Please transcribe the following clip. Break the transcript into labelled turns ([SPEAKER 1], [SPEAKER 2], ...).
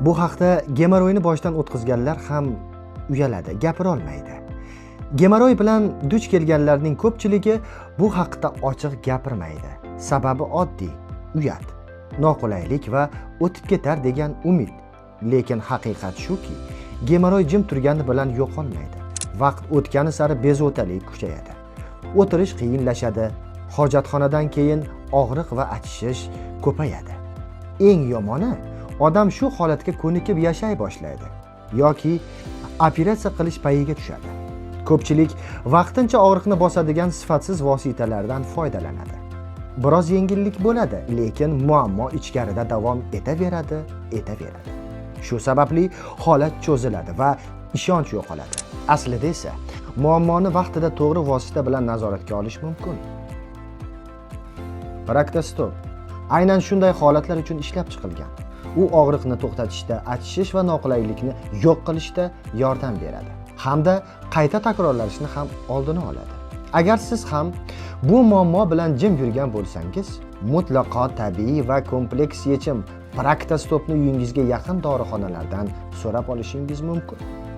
[SPEAKER 1] Bu haqda gemoroyni boshdan o'tkazganlar ham uyaladi, gapira olmaydi. Gemoroy bilan duch kelganlarning ko'pchiligi bu haqda ochiq gapirmaydi. Sababi oddiy, uyat, noqulaylik va o'tib ketar degan umid. Lekin haqiqat shuki, gemoroy jim turgani bilan yo'qolmaydi. Vaqt o'tgani sari bezovtalik kuchayadi. O'tirish qiyinlashadi. Hojatxonadan keyin og'riq va achishish ko'payadi. Eng yomoni, odam shu holatga ko'nikib yashay boshlaydi yoki operatsiya qilish payiga tushadi. Ko'pchilik vaqtincha og'riqni bosadigan sifatsiz vositalardan foydalanadi. Biroz yengillik bo'ladi, lekin muammo ichkarida davom etaveradi. Shu sababli holat cho'ziladi va ishonch yo'qoladi. Aslida esa muammoni vaqtida to'g'ri vosita bilan nazoratga olish mumkin. Praktostop aynan shunday holatlar uchun ishlab chiqilgan. U og'riqni to'xtatishda, achishish va noqulaylikni yo'q qilishda yordam beradi hamda qayta takrorlanishini ham oldini oladi. Agar siz ham bu muammo bilan jim yurgan bo'lsangiz, mutlaqo tabiiy va kompleks yechim Praktostopni uyingizga yaqin dorixonalardan so'rab olishingiz mumkin.